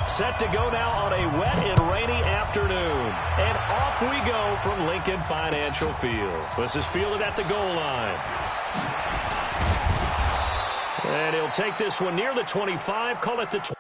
Set to go now on a wet and rainy afternoon. And off we go from Lincoln Financial Field. This is fielded at the goal line. And he'll take this one near the 25, call it the 20.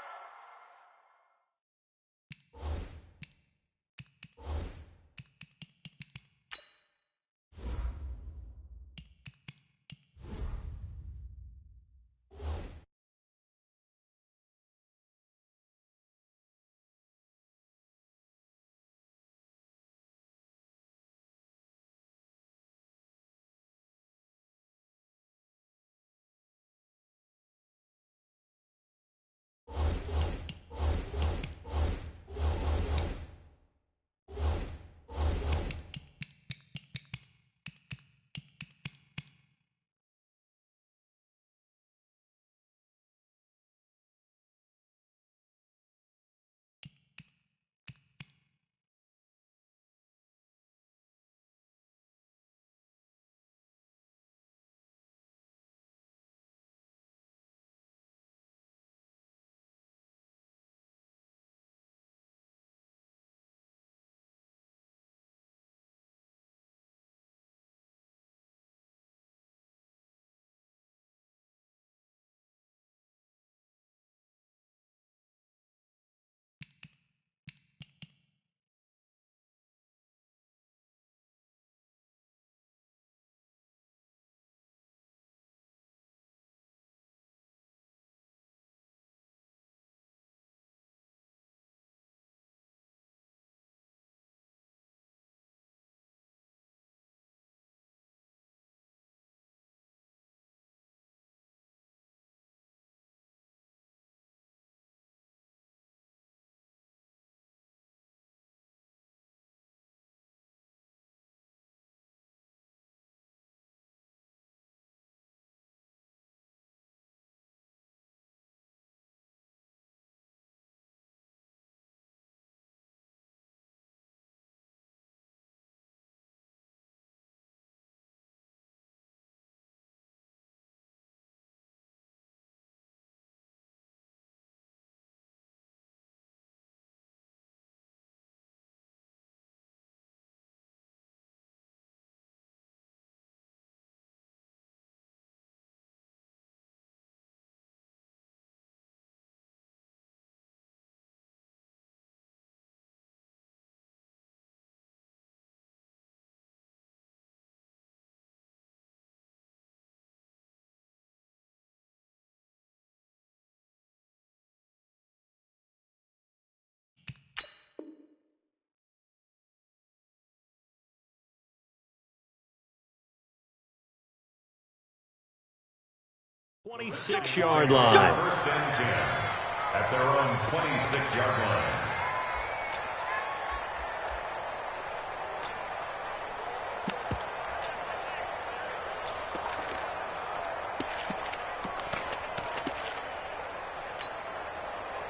.26-yard line. First and 10 at their own 26-yard line.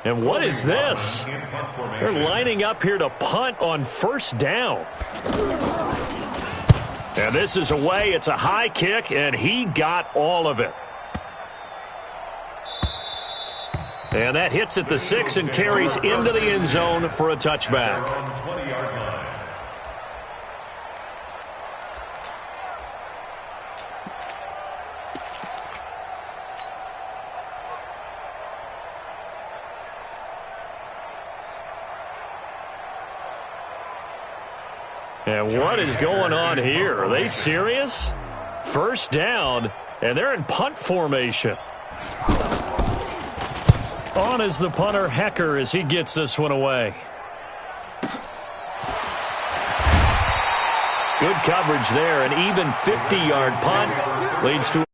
And what is this? They're lining up here to punt on first down. And this is away. It's a high kick, and he got all of it. And that hits at the 6 and carries into the end zone for a touchback. And what is going on here? Are they serious? First down, and they're in punt formation. On is the punter, Hecker, as he gets this one away. Good coverage there. An even 50-yard punt leads to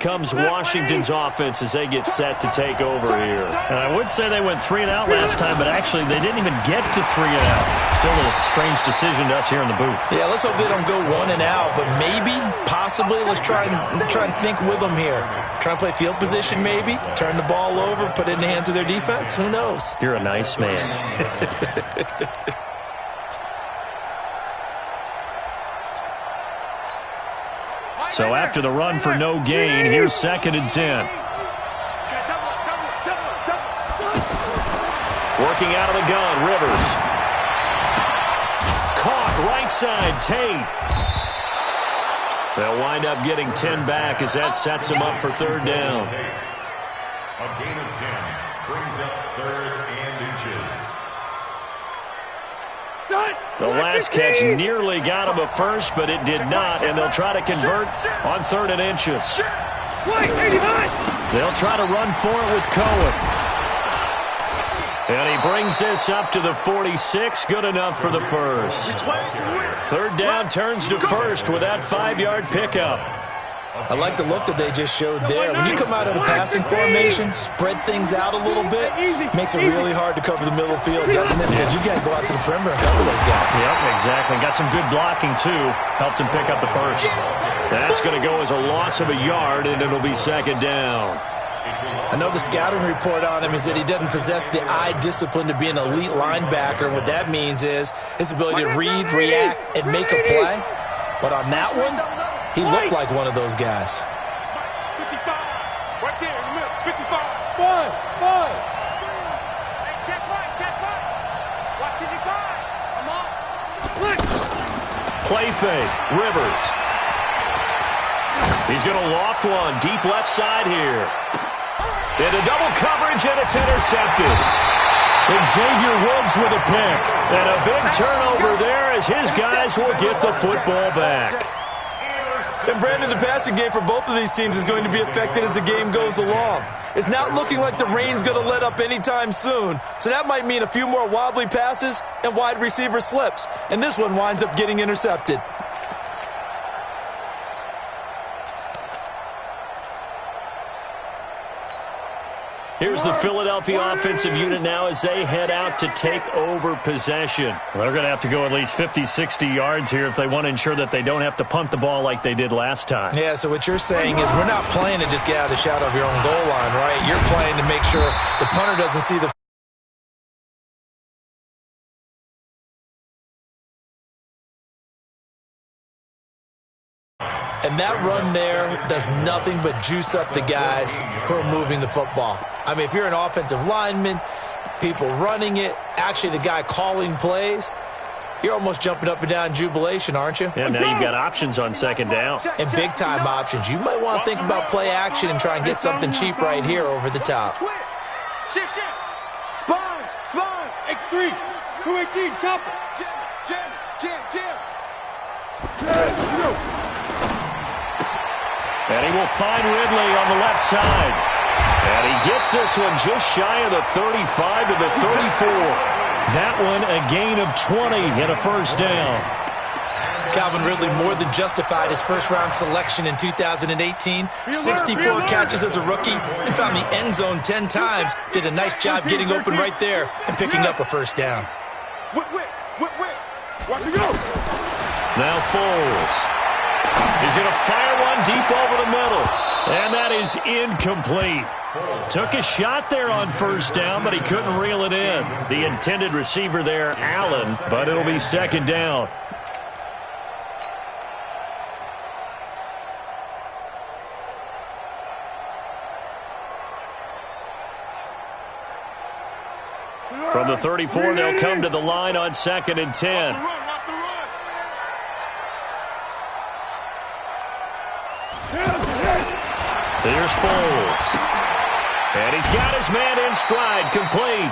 comes Washington's offense as they get set to take over here. And I would say they went 3 and out last time, but actually they didn't even get to 3 and out. Still a strange decision to us here in the booth. Yeah, let's hope they don't go 1 and out, but maybe, possibly, let's try and think with them here. Try and play field position maybe, turn the ball over, put it in the hands of their defense. Who knows? You're a nice man. So after the run for no gain, here's 2nd and 10. Working out of the gun, Rivers. Caught right side, Tate. They'll wind up getting 10 back as that sets them up for 3rd down. A gain of 10 brings up 3rd and inches. The last catch nearly got him a first, but it did not, and they'll try to convert on 3rd and inches. They'll try to run for it with Cohen. And he brings this up to the 46, good enough for the first. 3rd down turns to first with that 5-yard pickup. I like the look that they just showed there. When you come out of a passing formation, spread things out a little bit, makes it really hard to cover the middle field, doesn't it? Because you got to go out to the perimeter and cover those guys. Yep, exactly. Got some good blocking, too. Helped him pick up the first. That's going to go as a loss of a yard, and it'll be 2nd down. I know the scouting report on him is that he doesn't possess the eye discipline to be an elite linebacker. And what that means is his ability to read, react, and make a play. But on that one, he looked like one of those guys. 55. Right there in the middle. 55. 5. Hey, check right. Watch it, 5. Come on. Play fake. Rivers. He's going to loft one. Deep left side here. Into double coverage, and it's intercepted. Xavier Woods with a pick. And a big turnover there as his guys will get the football back. And Brandon, the passing game for both of these teams is going to be affected as the game goes along. It's not looking like the rain's going to let up anytime soon. So that might mean a few more wobbly passes and wide receiver slips. And this one winds up getting intercepted. Here's the Philadelphia offensive unit now as they head out to take over possession. Well, they're going to have to go at least 50, 60 yards here if they want to ensure that they don't have to punt the ball like they did last time. Yeah, so what you're saying is we're not playing to just get out of the shadow of your own goal line, right? You're playing to make sure the punter doesn't see the And that run there does nothing but juice up the guys who are moving the football. I mean, if you're an offensive lineman, people running it, actually the guy calling plays, you're almost jumping up and down in jubilation, aren't you? Yeah, now you've got options on 2nd down. And big-time options. You might want to think about play action and try and get something cheap right here over the top. Shift. Sponge. X3. 218. Chopper. Jam. And he will find Ridley on the left side. And he gets this one just shy of the 35 to the 34. That one a gain of 20 and a first down. Calvin Ridley more than justified his first-round selection in 2018. 64 catches as a rookie and found the end zone 10 times. Did a nice job getting open right there and picking up a first down. Whip. Watch it go. Now Foles. He's going to fire one deep over the middle. And that is incomplete. Took a shot there on first down, but he couldn't reel it in. The intended receiver there, Allen, but it'll be 2nd down. From the 34, they'll come to the line on 2nd and 10. Here's Foles. And he's got his man in stride, complete.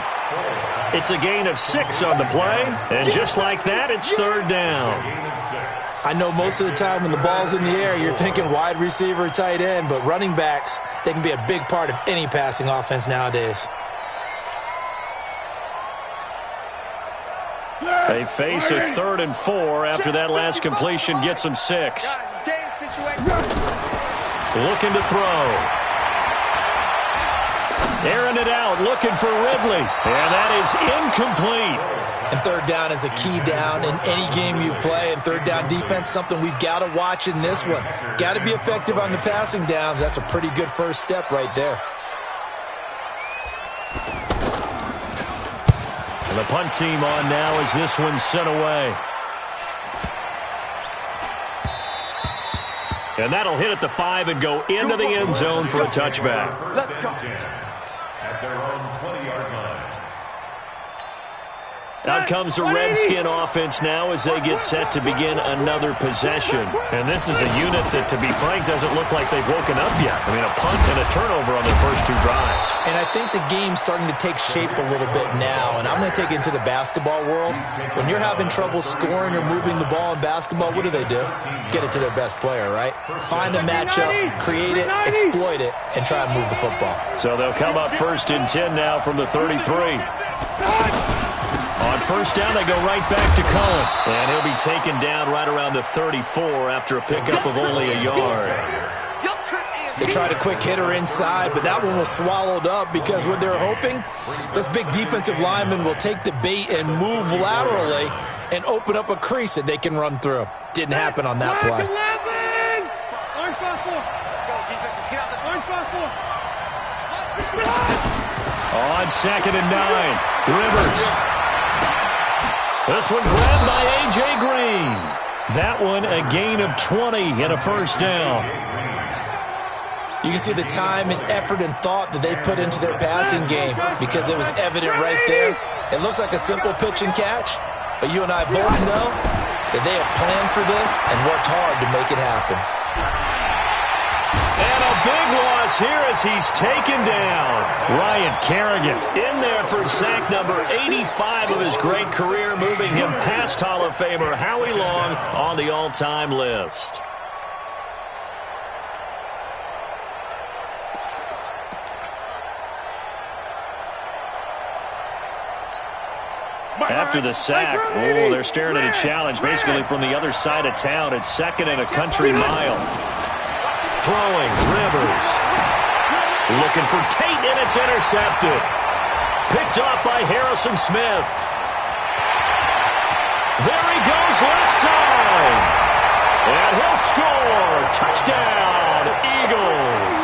It's a gain of 6 on the play. And just like that, it's 3rd down. I know most of the time when the ball's in the air, you're thinking wide receiver, tight end, but running backs, they can be a big part of any passing offense nowadays. They face a 3rd and 4 after that last completion gets them 6. looking to throw. Airing it out, looking for Ridley. And that is incomplete. And third down is a key down in any game you play. And third down defense, something we've got to watch in this one. Got to be effective on the passing downs. That's a pretty good first step right there. And the punt team on now as this one's sent away. And that'll hit at the 5 and go into the end zone for a touchback. Let's go. At their own 20-yard line. Out comes the Redskin offense now as they get set to begin another possession. And this is a unit that, to be frank, doesn't look like they've woken up yet. I mean, a punt and a turnover on their first 2 drives. And I think the game's starting to take shape a little bit now. And I'm going to take it into the basketball world. When you're having trouble scoring or moving the ball in basketball, what do? Get it to their best player, right? Find a matchup, create it, exploit it, and try and move the football. So they'll come up 1st and 10 now from the 33. On first down, they go right back to Cullen. And he'll be taken down right around the 34 after a pickup of only a yard. They tried a quick hitter inside, but that one was swallowed up because what they're hoping, this big defensive lineman will take the bait and move laterally and open up a crease that they can run through. Didn't happen on that play. On 2nd and 9, Rivers. This one grabbed by A.J. Green. That one a gain of 20 and a first down. You can see the time and effort and thought that they put into their passing game because it was evident right there. It looks like a simple pitch and catch, but you and I both know that they have planned for this and worked hard to make it happen. And a big loss here as he's taken down. Ryan Kerrigan in there for sack number 85 of his great career, moving him past Hall of Famer Howie Long on the all-time list. After the sack, they're staring at a challenge basically from the other side of town. It's 2nd and a country mile. Throwing, Rivers. Looking for Tate, and it's intercepted. Picked off by Harrison Smith. There he goes, left side. And he'll score. Touchdown, Eagles.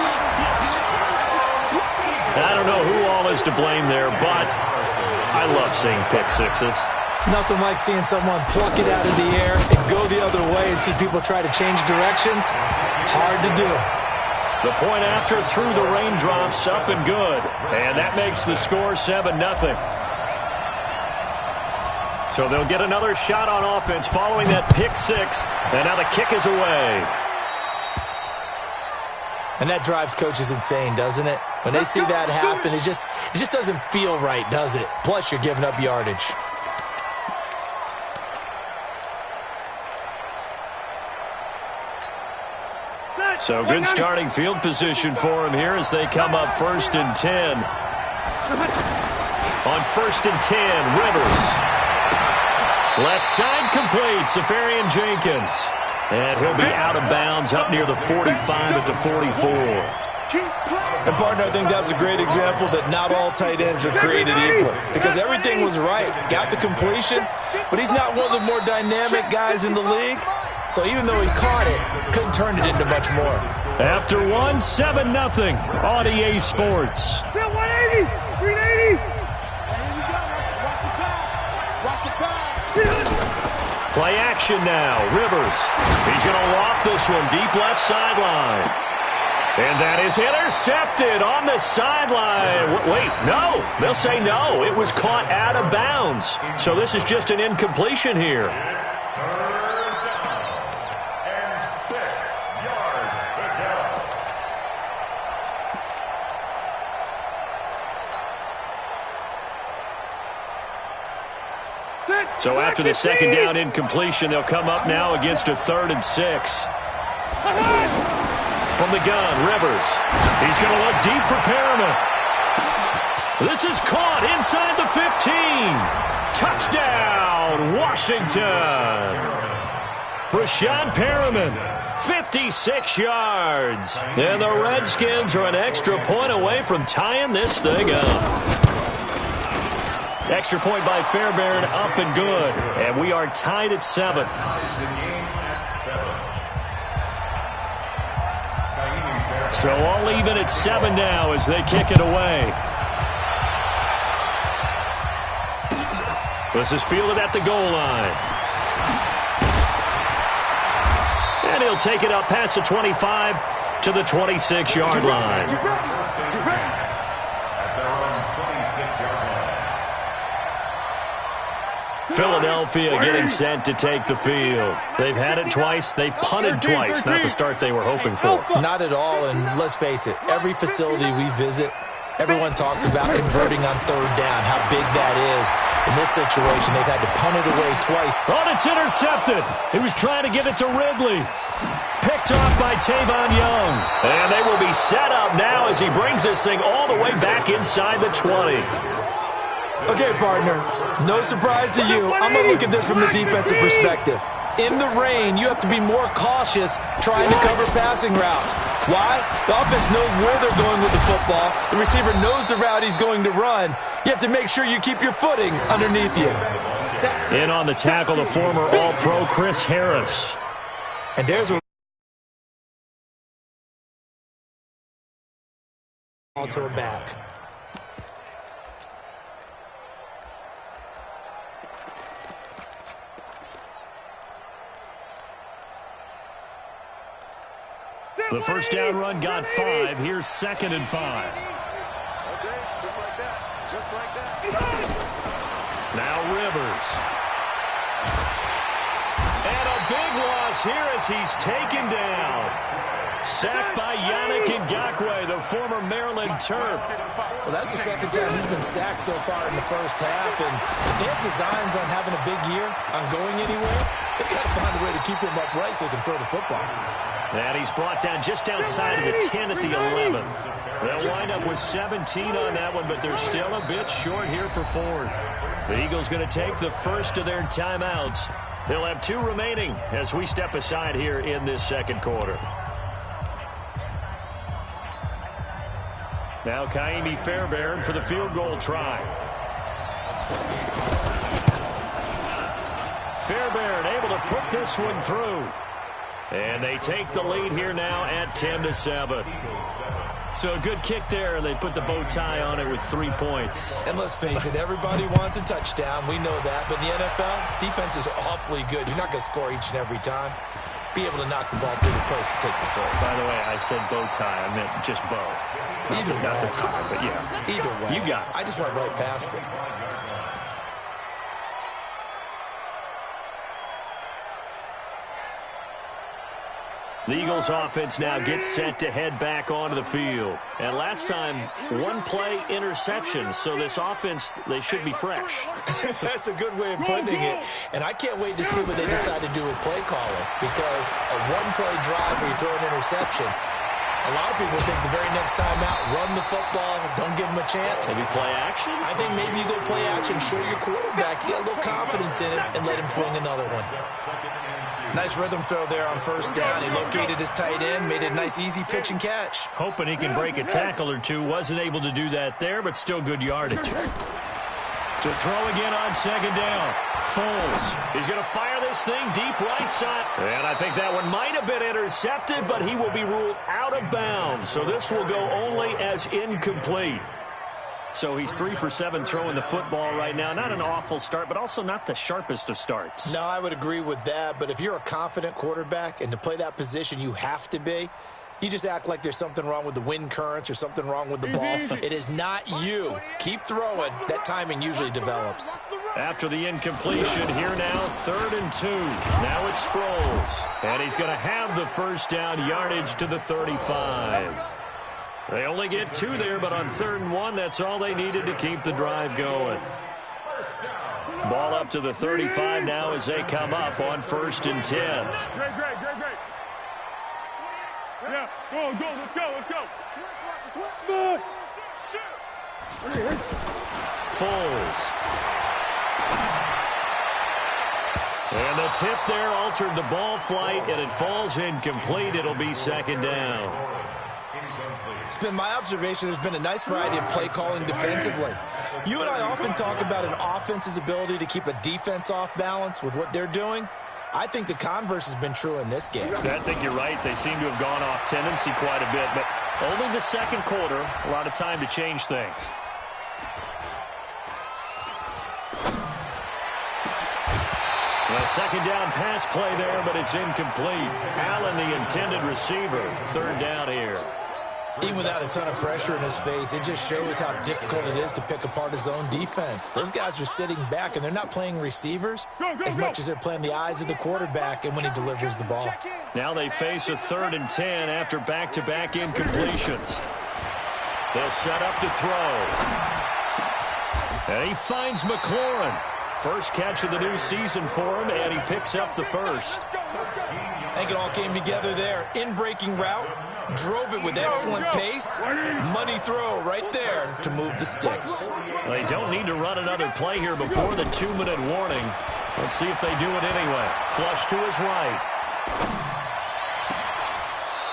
I don't know who all is to blame there, but I love seeing pick sixes. Nothing like seeing someone pluck it out of the air and go the other way and see people try to change directions. Hard to do. The point after through the raindrops, up and good. And that makes the score 7-0. So they'll get another shot on offense following that pick six. And now the kick is away. And that drives coaches insane, doesn't it? When they see that happen, it just doesn't feel right, does it? Plus, you're giving up yardage. So good starting field position for him here as they come up 1st and 10. On 1st and 10, Rivers. Left side complete, Safarian Jenkins. And he'll be out of bounds up near the 45 at the 44. And, partner, I think that's a great example that not all tight ends are created equal. Because everything was right. Got the completion, but he's not one of the more dynamic guys in the league. So even though he caught it, couldn't turn it into much more. After one, 7-0 on EA Sports. 180, 380. Play action now. Rivers. He's going to loft this one deep left sideline. And that is intercepted on the sideline. Wait, no. They'll say no. It was caught out of bounds. So this is just an incompletion here. So after the second down incompletion, they'll come up now against a 3rd and 6. From the gun, Rivers. He's going to look deep for Perriman. This is caught inside the 15. Touchdown, Washington. Brashad Perriman 56 yards. And the Redskins are an extra point away from tying this thing up. Extra point by Fairbairn, up and good. And we are tied at 7. So all even at 7 now as they kick it away. This is fielded at the goal line. And he'll take it up past the 25 to the 26-yard line. Philadelphia getting set to take the field. They've had it twice. They've punted twice. Not the start they were hoping for. Not at all, and let's face it, every facility we visit, everyone talks about converting on third down, how big that is. In this situation, they've had to punt it away twice. Oh, it's intercepted. He was trying to get it to Ridley. Picked off by Tavon Young. And they will be set up now as he brings this thing all the way back inside the 20. Okay, partner, no surprise to you. I'm going to look at this from the defensive perspective. In the rain, you have to be more cautious trying to cover passing routes. Why? The offense knows where they're going with the football. The receiver knows the route he's going to run. You have to make sure you keep your footing underneath you. In on the tackle, the former All-Pro Chris Harris. And there's a ball to a back. The first down run got 5. Here's 2nd and 5. Okay, just like that. Just like that. Now Rivers. And a big loss here as he's taken down. Sacked by Yannick Ngakoue, the former Maryland Terp. Well, that's the second time he's been sacked so far in the first half, and if they have designs on having a big year, on going anywhere, they've got to find a way to keep him upright so he can throw the football. And he's brought down just outside of the 10 at the 11. They'll wind up with 17 on that one, but they're still a bit short here for 4th. The Eagles going to take the first of their timeouts. They'll have 2 remaining as we step aside here in this second quarter. Now Kaimi Fairbairn for the field goal try. Fairbairn able to put this one through. And they take the lead here now at 10-7. So a good kick there, and they put the bow tie on it with 3 points. And let's face it, everybody wants a touchdown. We know that. But in the NFL, defenses are awfully good. You're not going to score each and every time. Be able to knock the ball through the place and take the throw. By the way, I said bow tie. I meant just bow. Either way. Not the tie, but yeah. Either way. You got it. I just went right past it. The Eagles offense now gets set to head back onto the field. And last time, 1 play interception. So this offense, they should be fresh. That's a good way of putting it. And I can't wait to see what they decide to do with play calling. Because a 1-play drive where you throw an interception, a lot of people think the very next time out, run the football, don't give them a chance. Maybe play action? I think maybe you go play action, show your quarterback, get a little confidence in it, and let him fling another one. Nice rhythm throw there on first down. He located his tight end, made it a nice, easy pitch and catch. Hoping he can break a tackle or two. Wasn't able to do that there, but still good yardage. To throw again on second down. Foles. He's going to fire this thing deep right side. And I think that one might have been intercepted, but he will be ruled out of bounds. So this will go only as incomplete. So he's 3 for 7 throwing the football right now. Not an awful start, but also not the sharpest of starts. No, I would agree with that. But if you're a confident quarterback and to play that position, you have to be. You just act like there's something wrong with the wind currents or something wrong with the ball. It is not you. Keep throwing. That timing usually develops. After the incompletion, here now, 3rd and 2. Now it's Sproles. And he's going to have the first down yardage to the 35. They only get 2 there, but on 3rd and 1, that's all they needed to keep the drive going. Ball up to the 35 now as they come up on 1st and 10. Great. Yeah, go, let's go. Foles. And the tip there altered the ball flight, and it falls incomplete. It'll be second down. It's been my observation there's been a nice variety of play calling defensively. You and I often talk about an offense's ability to keep a defense off balance with what they're doing. I think the converse has been true in this game. I think you're right. They seem to have gone off tendency quite a bit, but only the second quarter, a lot of time to change things. A second down pass play there, but it's incomplete. Allen, the intended receiver. Third down here. Even without a ton of pressure in his face, it just shows how difficult it is to pick apart his own defense. Those guys are sitting back, and they're not playing receivers as much as they're playing the eyes of the quarterback and when he delivers the ball. Now they face a 3rd and 10 after back-to-back incompletions. They'll set up to throw. And he finds McLaurin. First catch of the new season for him, and he picks up the first. I think it all came together there. In-breaking route. Drove it with excellent pace. Money throw right there to move the sticks. They don't need to run another play here before the 2-minute warning. Let's see if they do it anyway. Flush to his right.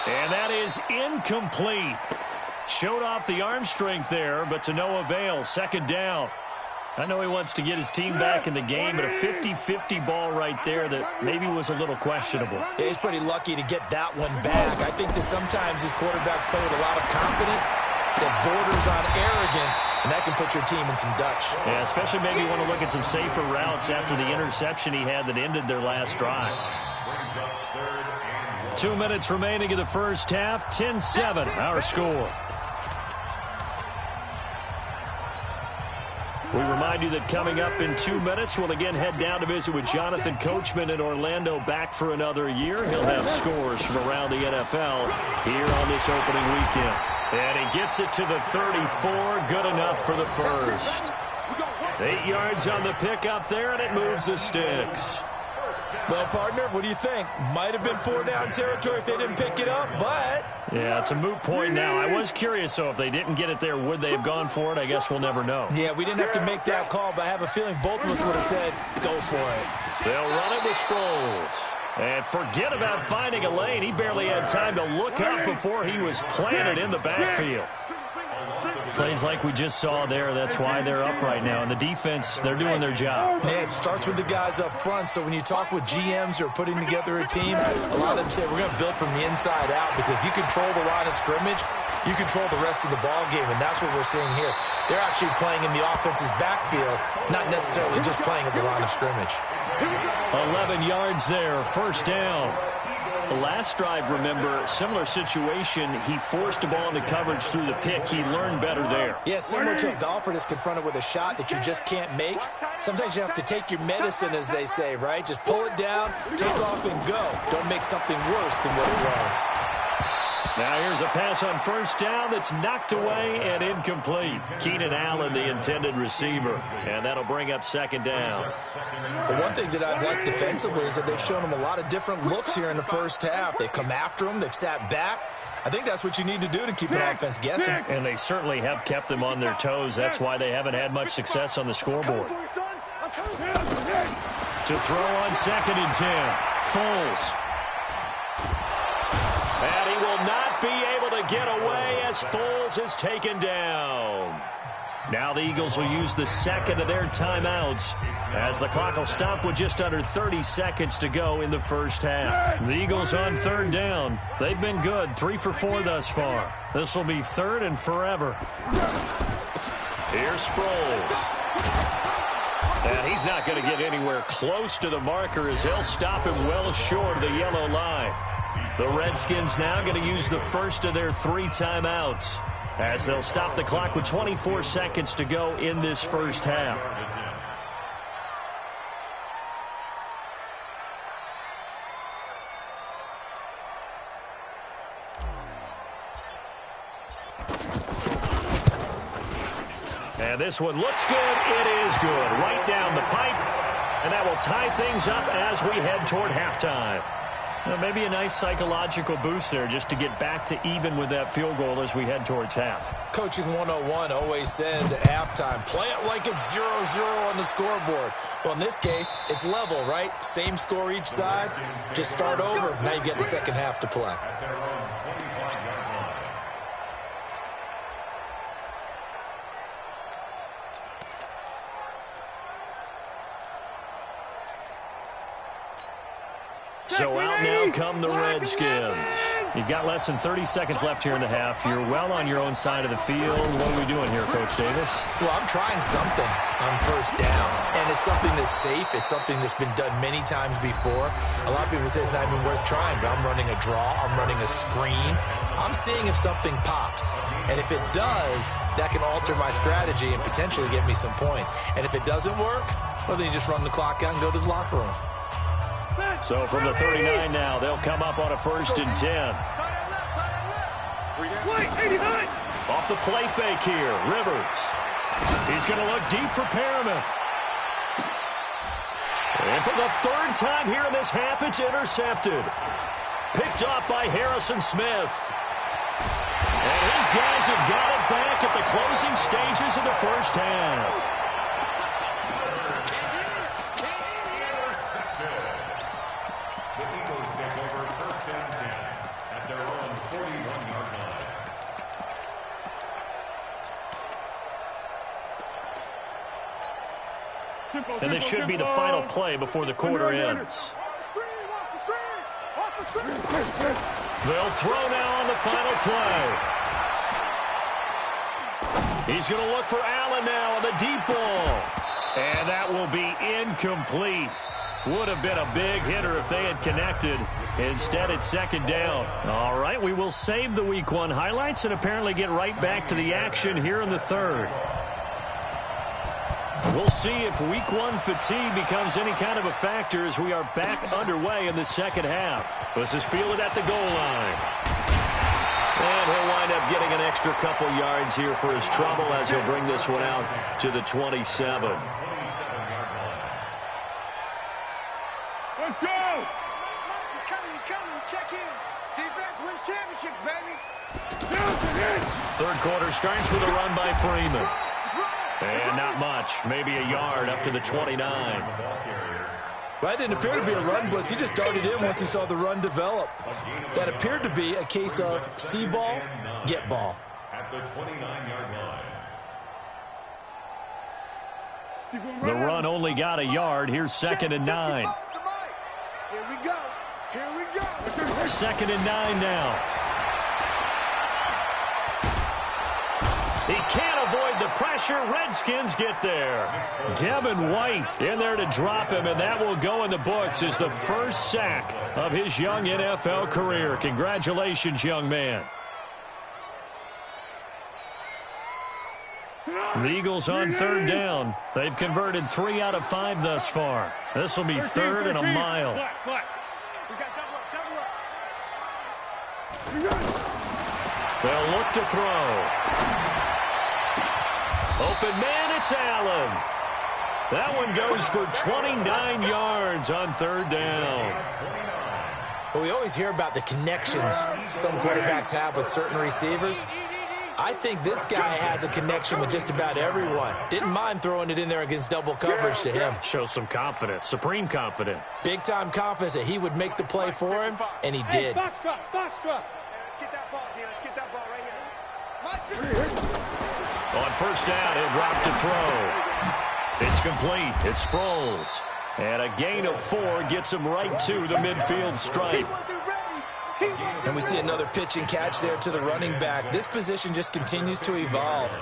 And that is incomplete. Showed off the arm strength there, but to no avail. Second down. I know he wants to get his team back in the game, but a 50-50 ball right there that maybe was a little questionable. Yeah, he's pretty lucky to get that one back. I think that sometimes these quarterbacks play with a lot of confidence that borders on arrogance, and that can put your team in some Dutch. Yeah, especially maybe you want to look at some safer routes after the interception he had that ended their last drive. 2 minutes remaining in the first half, 10-7, our score. We remind you that coming up in 2 minutes, we'll again head down to visit with Jonathan Coachman in Orlando, back for another year. He'll have scores from around the NFL here on this opening weekend. And he gets it to the 34, good enough for the first. 8 yards on the pickup there, and it moves the sticks. Well, partner, what do you think? Might have been 4-down territory if they didn't pick it up, but... Yeah, it's a moot point now. I was curious, so if they didn't get it there, would they have gone for it? I guess we'll never know. Yeah, we didn't have to make that call, but I have a feeling both of us would have said, go for it. They'll run it with Sproles. And forget about finding a lane. He barely had time to look up before he was planted in the backfield. Plays like we just saw there, that's why they're up right now. And the defense, they're doing their job. Yeah, it starts with the guys up front. So when you talk with GMs who are putting together a team, a lot of them say we're going to build from the inside out, because if you control the line of scrimmage, you control the rest of the ball game, and that's what we're seeing here. They're actually playing in the offense's backfield, not necessarily just playing at the line of scrimmage. 11 yards there, first down. The last drive, remember, similar situation. He forced the ball into coverage through the pick. He learned better there. Yeah, similar to a golfer that's confronted with a shot that you just can't make. Sometimes you have to take your medicine, as they say, right? Just pull it down, take off, and go. Don't make something worse than what it was. Now here's a pass on first down that's knocked away and incomplete. Keenan Allen, the intended receiver, and that'll bring up second down. The one thing that I've liked defensively is that they've shown him a lot of different looks here in the first half. They've come after him. They've sat back. I think that's what you need to do to keep an offense guessing. And they certainly have kept them on their toes. That's why they haven't had much success on the scoreboard. To throw on second and 10, Foles. And he will not be able to get away as Foles is taken down. Now the Eagles will use the second of their timeouts as the clock will stop with just under 30 seconds to go in the first half. The Eagles on third down. They've been good, 3 for 4 thus far. This will be third and forever. Here's Sproles. And he's not going to get anywhere close to the marker as they'll stop him well short of the yellow line. The Redskins now going to use the first of their 3 timeouts as they'll stop the clock with 24 seconds to go in this first half. And this one looks good. It is good. Right down the pipe. And that will tie things up as we head toward halftime. Well, maybe a nice psychological boost there just to get back to even with that field goal as we head towards half. Coaching 101 always says at halftime, play it like it's 0-0 on the scoreboard. Well, in this case, it's level, right? Same score each side. Just start over. Now you get the second half to play. So out now come the Redskins. You've got less than 30 seconds left here in the half. You're well on your own side of the field. What are we doing here, Coach Davis? Well, I'm trying something on first down, and it's something that's safe. It's something that's been done many times before. A lot of people say it's not even worth trying, but I'm running a draw. I'm running a screen. I'm seeing if something pops, and if it does, that can alter my strategy and potentially get me some points. And if it doesn't work, well, then you just run the clock out and go to the locker room. So from the 39 now, they'll come up on a 1st and 10. Off the play fake here, Rivers. He's going to look deep for Perriman. And for the 3rd time here in this half, it's intercepted. Picked off by Harrison Smith. And his guys have got it back at the closing stages of the first half. And this should be the final play before the quarter ends. They'll throw now on the final play. He's going to look for Allen now on the deep ball. And that will be incomplete. Would have been a big hitter if they had connected. Instead, it's 2nd down. All right, we will save the Week 1 highlights and apparently get right back to the action here in the 3rd. We'll see if Week 1 fatigue becomes any kind of a factor as we are back underway in the second half. This is fielded at the goal line. And he'll wind up getting an extra couple yards here for his trouble as he'll bring this one out to the 27. Let's go! He's coming. Check in. Defense wins championships, baby. 3rd quarter starts with a run by Freeman. And not much. Maybe a yard up to the 29. Well, that didn't appear to be a run blitz. He just darted in once he saw the run develop. That appeared to be a case of see ball, get ball. At the 29-yard line. The run only got a yard. Here's 2nd and 9. Here we go. 2nd and 9 now. He can't avoid the pressure. Redskins get there. Devin White in there to drop him, and that will go in the books as the first sack of his young NFL career. Congratulations, young man. The Eagles on 3rd down. They've converted 3 out of 5 thus far. This will be 3rd and a mile. They'll look to throw. Open man, it's Allen. That one goes for 29 yards on 3rd down. Well, we always hear about the connections some quarterbacks have with certain receivers. I think this guy has a connection with just about everyone. Didn't mind throwing it in there against double coverage to him. Shows some confidence, supreme confidence. Big-time confidence that he would make the play for him, and he did. Box truck. Let's get that ball here. Let's get that ball right here. On 1st down, he'll drop to throw. It's complete. It's Sproles. And a gain of 4 gets him right to the midfield stripe. And we see another pitch and catch there to the running back. This position just continues to evolve.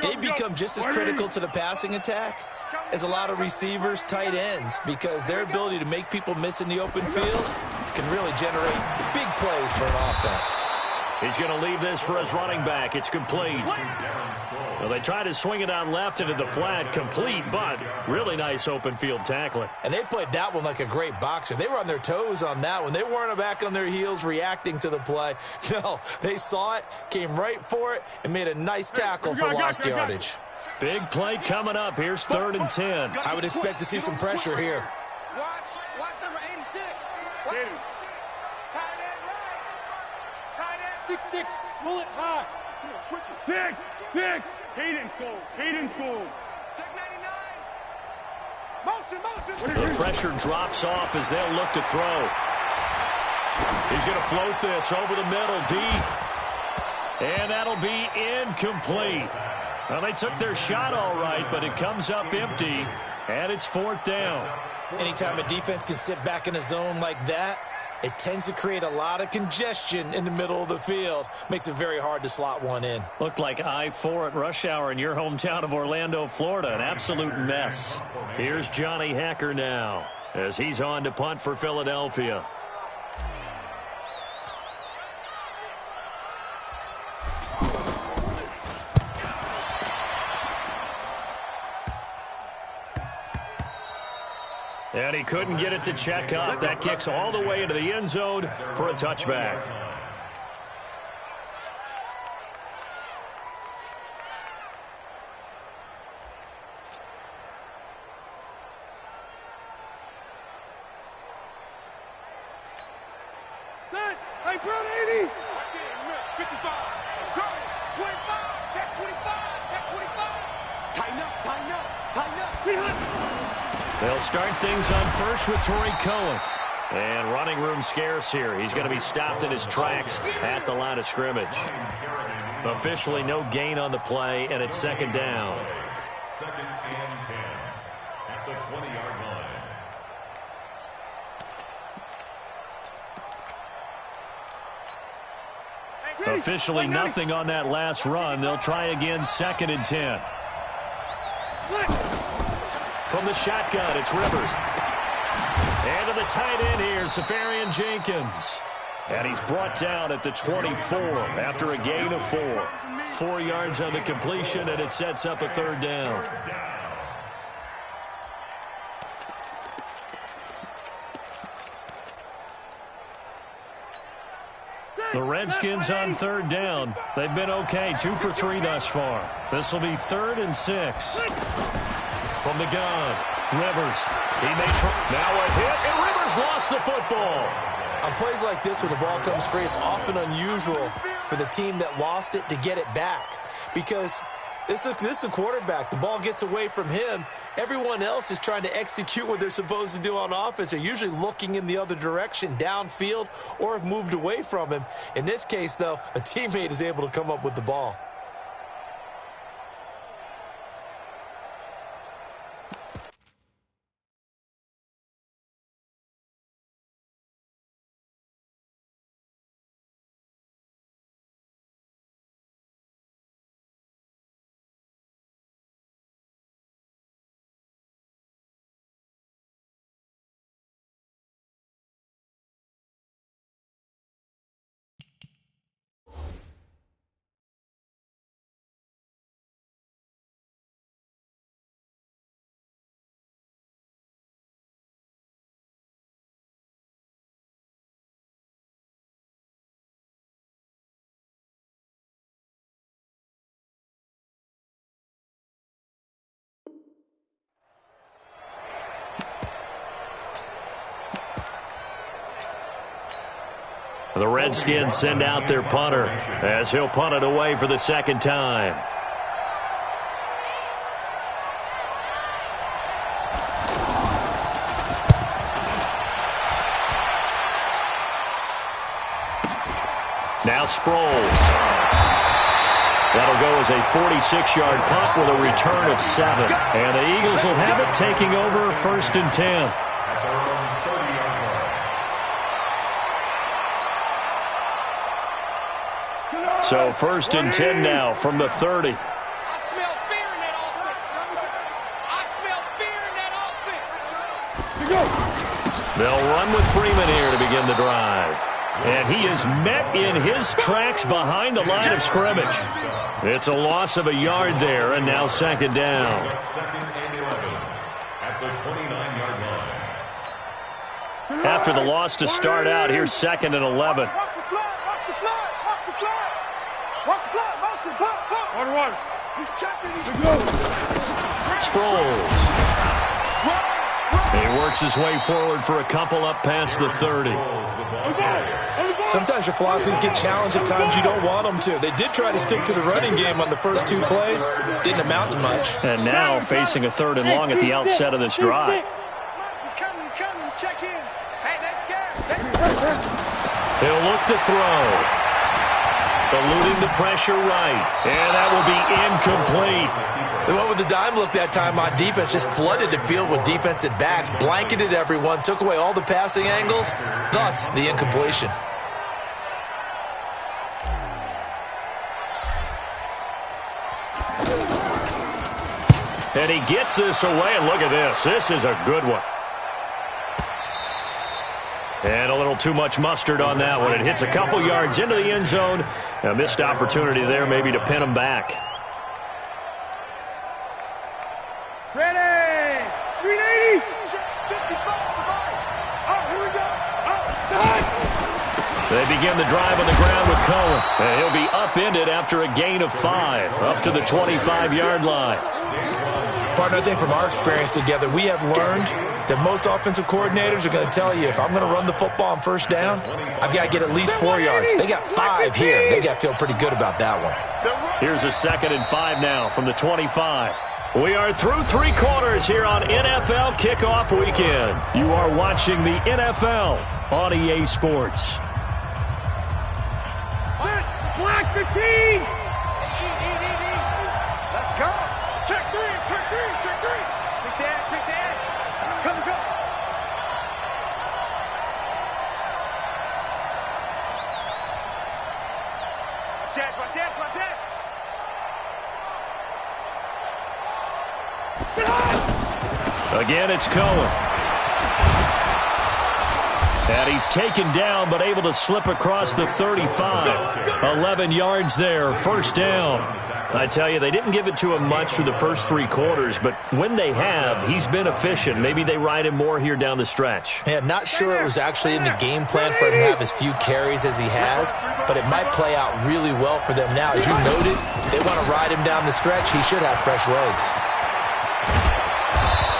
They become just as critical to the passing attack as a lot of receivers, tight ends, because their ability to make people miss in the open field can really generate big plays for an offense. He's going to leave this for his running back. It's complete. Well, they tried to swing it on left into the flat. Complete, but really nice open field tackling. And they played that one like a great boxer. They were on their toes on that one. They weren't back on their heels reacting to the play. No, they saw it, came right for it, and made a nice tackle for lost yardage. Big play coming up. Here's 3rd and 10. I would expect to see some pressure here. Watch number 86. 6-6. Roll it high. Come on, switch it. Big. Cadence goal. Check 99. Motion. The pressure drops off as they'll look to throw. He's going to float this over the middle, deep. And that'll be incomplete. Well, they took their shot all right, but it comes up empty, and it's 4th down. Anytime a defense can sit back in a zone like that, it tends to create a lot of congestion in the middle of the field. Makes it very hard to slot one in. Looked like I-4 at rush hour in your hometown of Orlando, Florida. An absolute mess. Here's Johnny Hacker now as he's on to punt for Philadelphia. And he couldn't get it to check up. That kicks all the way into the end zone for a touchback. Hey, front 80. 55. 25. Check 25. Check 25. Tighten up. They'll start things on first with Torrey Cohen. And running room scarce here. He's going to be stopped in his tracks at the line of scrimmage. Officially no gain on the play, and it's 2nd down. 2nd and 10 at the 20-yard line. Officially nothing on that last run. They'll try again 2nd and 10. From the shotgun, it's Rivers. And to the tight end here, Safarian Jenkins. And he's brought down at the 24 after a gain of 4. 4 yards on the completion, and it sets up a 3rd down. The Redskins on 3rd down. They've been okay, 2 for 3 thus far. This will be 3rd and 6. From the gun, Rivers. He may try. Now a hit, and Rivers lost the football. On plays like this, when the ball comes free, it's often unusual for the team that lost it to get it back. Because this is a quarterback. The ball gets away from him. Everyone else is trying to execute what they're supposed to do on offense. They're usually looking in the other direction, downfield, or have moved away from him. In this case, though, a teammate is able to come up with the ball. The Redskins send out their punter as he'll punt it away for the 2nd time. Now Sproles. That'll go as a 46-yard punt with a return of 7. And the Eagles will have it, taking over 1st and 10. So 1st and 10 now from the 30. I smell fear in that offense. They'll run with Freeman here to begin the drive. And he is met in his tracks behind the line of scrimmage. It's a loss of a yard there, and now 2nd down. 2nd and 11 at the 29-yard line. After the loss to start out, here's 2nd and 11. Sproles. He works his way forward for a couple up past the 30. Sometimes your philosophies get challenged at times you don't want them to. They did try to stick to the running game on the first 2 plays. Didn't amount to much. And now facing a 3rd and long at the outset of this drive. He's coming, check in. Hey, they're scared. He'll look to throw. Eluding the pressure right. And that will be incomplete. They went with the dime look that time on defense, just flooded the field with defensive backs, blanketed everyone, took away all the passing angles, thus the incompletion. And he gets this away, and look at this. This is a good one. And a little too much mustard on that one. It hits a couple yards into the end zone. A missed opportunity there maybe to pin him back. Ready! 380! 55. Oh, here we go. They begin the drive on the ground with Cohen. And he'll be upended after a gain of 5, up to the 25-yard line. Partner, I think from our experience together, we have learned that most offensive coordinators are going to tell you, if I'm going to run the football on first down, I've got to get at least 4 yards. They got 5 here. They got to feel pretty good about that one. Here's a 2nd and 5 now from the 25. We are through 3 quarters here on NFL Kickoff Weekend. You are watching the NFL on EA Sports. Black 15! Let's go. Check 3. Quick dash. Come, go. Watch that. Again, it's Cohen. And he's taken down, but able to slip across the 35. 11 yards there, first down. I tell you, they didn't give it to him much through the first 3 quarters, but when they have, he's been efficient. Maybe they ride him more here down the stretch. Yeah, not sure it was actually in the game plan for him to have as few carries as he has, but it might play out really well for them now. As you noted, if they want to ride him down the stretch, he should have fresh legs.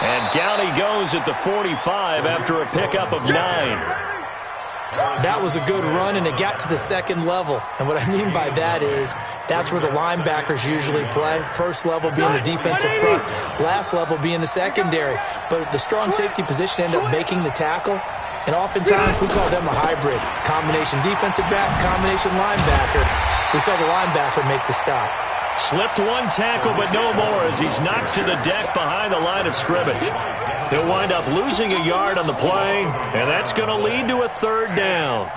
And down he goes at the 45 after a pickup of 9. That was a good run, and it got to the 2nd level. And what I mean by that is that's where the linebackers usually play. First level being the defensive front, last level being the secondary. But the strong safety position ended up making the tackle. And oftentimes we call them a hybrid. Combination defensive back, combination linebacker. We saw the linebacker make the stop. Slipped 1 tackle, but no more as he's knocked to the deck behind the line of scrimmage. He'll wind up losing a yard on the play, and that's going to lead to a 3rd down.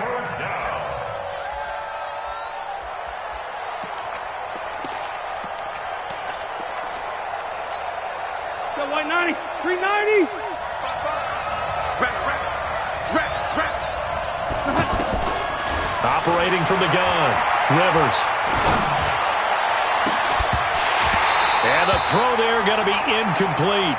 Go white 90, 390. Operating from the gun, Rivers. And the throw there going to be incomplete.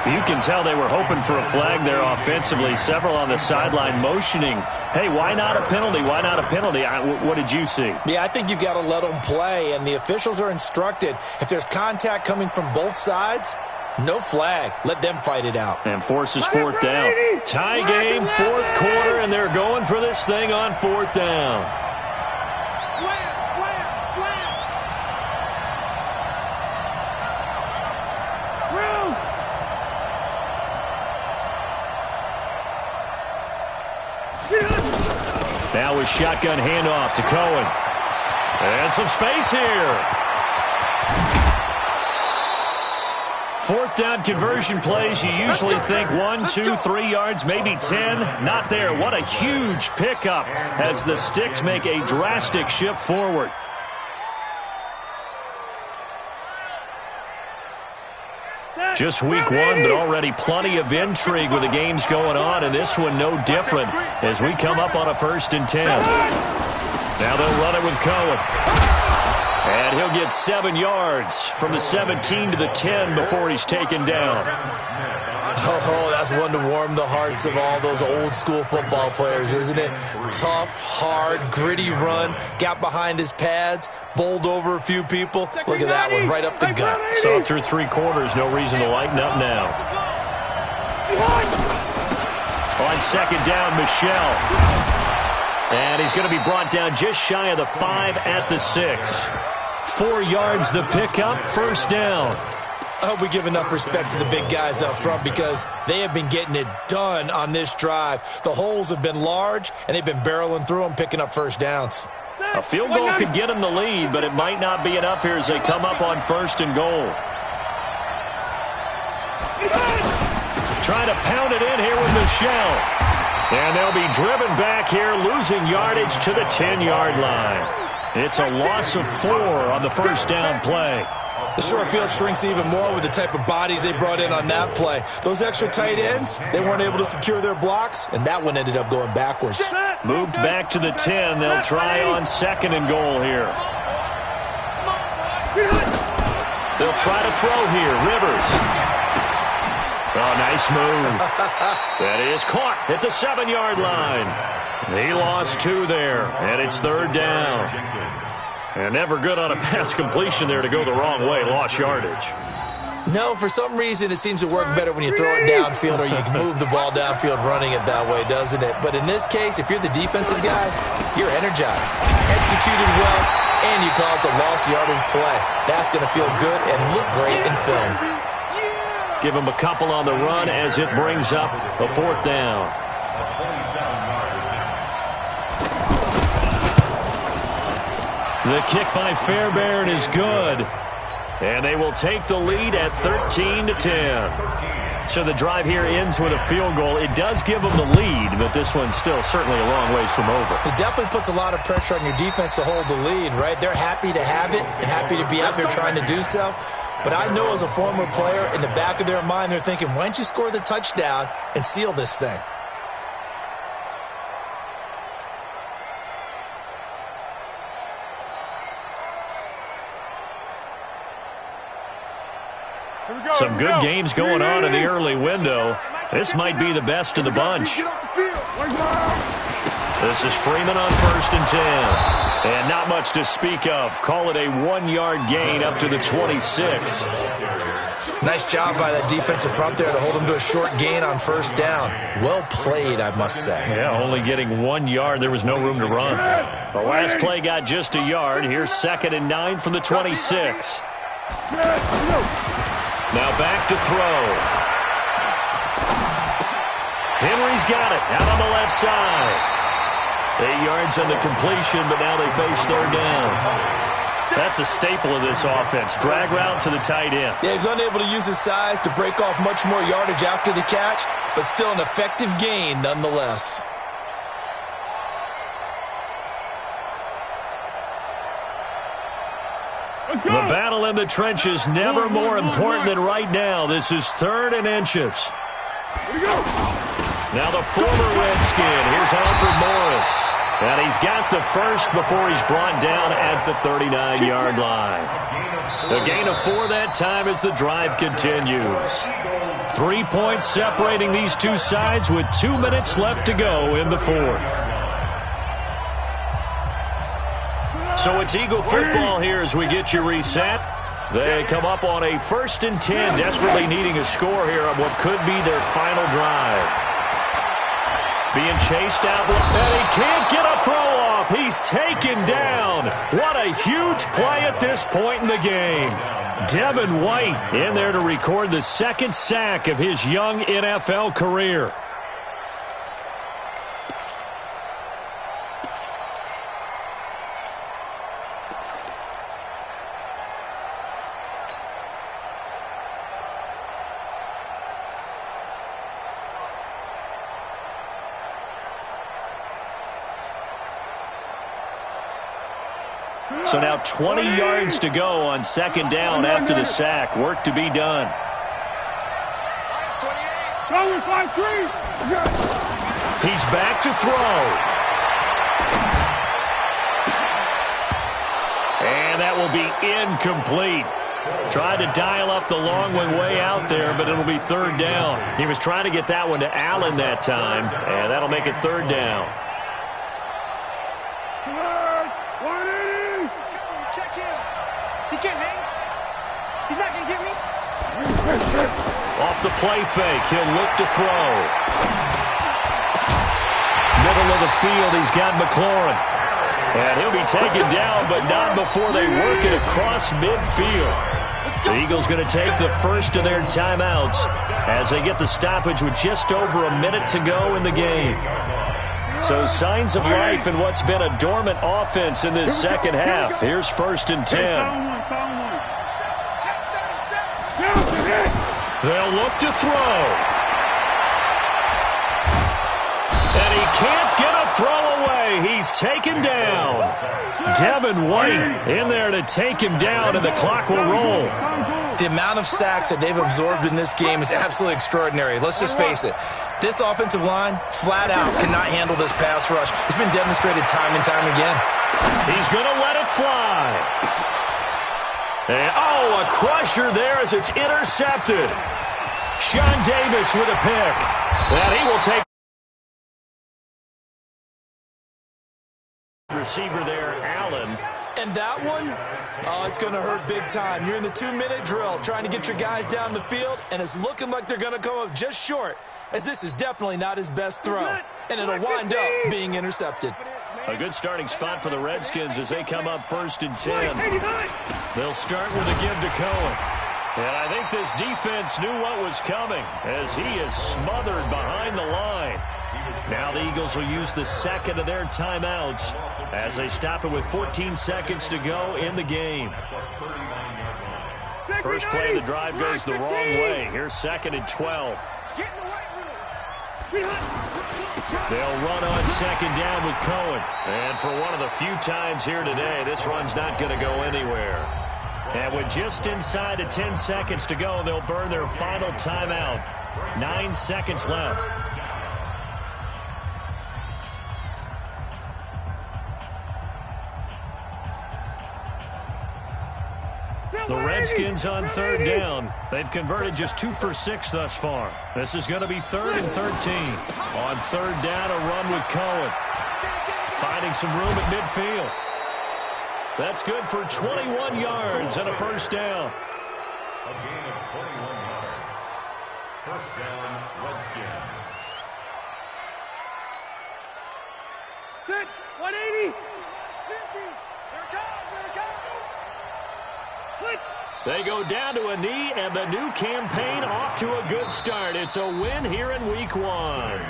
You can tell they were hoping for a flag there offensively. Several on the sideline motioning, hey, why not a penalty? Why not a penalty? What did you see? Yeah, I think you've got to let them play, and the officials are instructed. If there's contact coming from both sides, no flag. Let them fight it out. And forces 4th down. Tie game, 4th quarter, and they're going for this thing on 4th down. Slam. Now with shotgun handoff to Cohen. And some space here. 4th down conversion plays, you usually think 1, 2, 3 yards, maybe 10. Not there. What a huge pickup as the Sticks make a drastic shift forward. Just week 1, but already plenty of intrigue with the games going on, and this one no different as we come up on a 1st and 10. Now they'll run it with Cohen. And he'll get 7 yards from the 17 to the 10 before he's taken down. Oh, that's one to warm the hearts of all those old-school football players, isn't it? Tough, hard, gritty run, got behind his pads, bowled over a few people. Look at that one, right up the gut. So after 3 quarters, no reason to lighten up now. On 2nd down, Michelle. And he's going to be brought down just shy of the 5 at the 6. 4 yards the pickup, first down. I hope we give enough respect to the big guys up front because they have been getting it done on this drive. The holes have been large, and they've been barreling through them, picking up first downs. A field goal could get them the lead, but it might not be enough here as they come up on 1st and goal. Trying to pound it in here with Michelle. And they'll be driven back here, losing yardage to the 10-yard line. It's a loss of 4 on the first down play. The short field shrinks even more with the type of bodies they brought in on that play. Those extra tight ends, they weren't able to secure their blocks, and that one ended up going backwards. Moved back to the 10. They'll try on 2nd and goal here. They'll try to throw here. Rivers. Oh, nice move. That is caught at the 7-yard line. He lost 2 there, and it's 3rd down. And never good on a pass completion there to go the wrong way. Lost yardage. No, for some reason it seems to work better when you throw it downfield or you can move the ball downfield running it that way, doesn't it? But in this case, if you're the defensive guys, you're energized, executed well, and you caused a lost yardage play. That's going to feel good and look great in film. Give him a couple on the run as it brings up a 4th down. The kick by Fairbairn is good. And they will take the lead at 13-10. So the drive here ends with a field goal. It does give them the lead, but this one's still certainly a long ways from over. It definitely puts a lot of pressure on your defense to hold the lead, right? They're happy to have it and happy to be out there trying to do so. But I know as a former player, in the back of their mind, they're thinking, why don't you score the touchdown and seal this thing? Some good games going on in the early window. This might be the best of the bunch. This is Freeman on 1st and 10. And not much to speak of. Call it a 1-yard gain up to the 26. Nice job by that defensive front there to hold them to a short gain on 1st down. Well played, I must say. Yeah, only getting 1 yard. There was no room to run. The last play got just a yard. Here's 2nd and 9 from the 26. Now back to throw. Henry's got it out on the left side. 8 yards on the completion, but now they face 3rd down. That's a staple of this offense. Drag route to the tight end. Yeah, he's unable to use his size to break off much more yardage after the catch, but still an effective gain nonetheless. The battle in the trenches never more important than right now. This is 3rd and inches. Now the former Redskin. Here's Alfred Morris. And he's got the first before he's brought down at the 39-yard line. A gain of 4 that time as the drive continues. 3 points separating these two sides with 2 minutes left to go in the 4th. So it's Eagle football here as we get you reset. They come up on a 1st and 10, desperately needing a score here on what could be their final drive. Being chased out, and he can't get a throw off. He's taken down. What a huge play at this point in the game. Devin White in there to record the 2nd sack of his young NFL career. So now 20 yards to go on 2nd down after the sack. Work to be done. He's back to throw. And that will be incomplete. Tried to dial up the long one way out there, but it'll be 3rd down. He was trying to get that one to Allen that time, and that'll make it 3rd down. Off the play fake, he'll look to throw. Middle of the field, he's got McLaurin. And he'll be taken down, but not before they work it across midfield. The Eagles going to take the first of their timeouts as they get the stoppage with just over a minute to go in the game. So signs of life in what's been a dormant offense in this second half. Here's 1st and 10. They'll look to throw. And he can't get a throw away. He's taken down. Devin White in there to take him down, and the clock will roll. The amount of sacks that they've absorbed in this game is absolutely extraordinary. Let's just face it. This offensive line, flat out, cannot handle this pass rush. It's been demonstrated time and time again. He's going to let it fly. And, a crusher there as it's intercepted. Sean Davis with a pick. And he will take receiver there, Allen. And that one, it's going to hurt big time. You're in the 2-minute drill trying to get your guys down the field, and it's looking like they're going to come up just short, as this is definitely not his best throw. And it'll wind up being intercepted. A good starting spot for the Redskins as they come up 1st and 10. They'll start with a give to Cohen. And I think this defense knew what was coming as he is smothered behind the line. Now the Eagles will use the second of their timeouts as they stop it with 14 seconds to go in the game. First play of the drive goes the wrong way. Here's 2nd and 12. They'll run on 2nd down with Cohen. And for one of the few times here today, this run's not going to go anywhere. And with just inside of 10 seconds to go, they'll burn their final timeout. 9 seconds left. The Redskins on 3rd down. They've converted just 2 for 6 thus far. This is going to be 3rd and 13. On 3rd down, a run with Cohen. Finding some room at midfield. That's good for 21 yards and a 1st down. A gain of 21 yards. 1st down, Redskins. Good. 180. 50. There it goes. They go down to a knee, and the new campaign off to a good start. It's a win here in Week 1.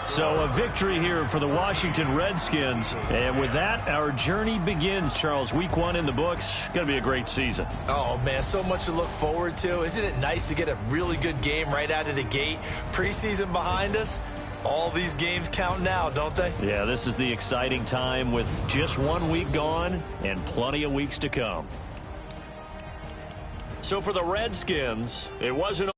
So a victory here for the Washington Redskins. And with that, our journey begins, Charles. Week 1 in the books. Going to be a great season. Oh, man, so much to look forward to. Isn't it nice to get a really good game right out of the gate? Preseason behind us. All these games count now, don't they? Yeah, this is the exciting time with just 1 week gone and plenty of weeks to come. So for the Redskins, it wasn't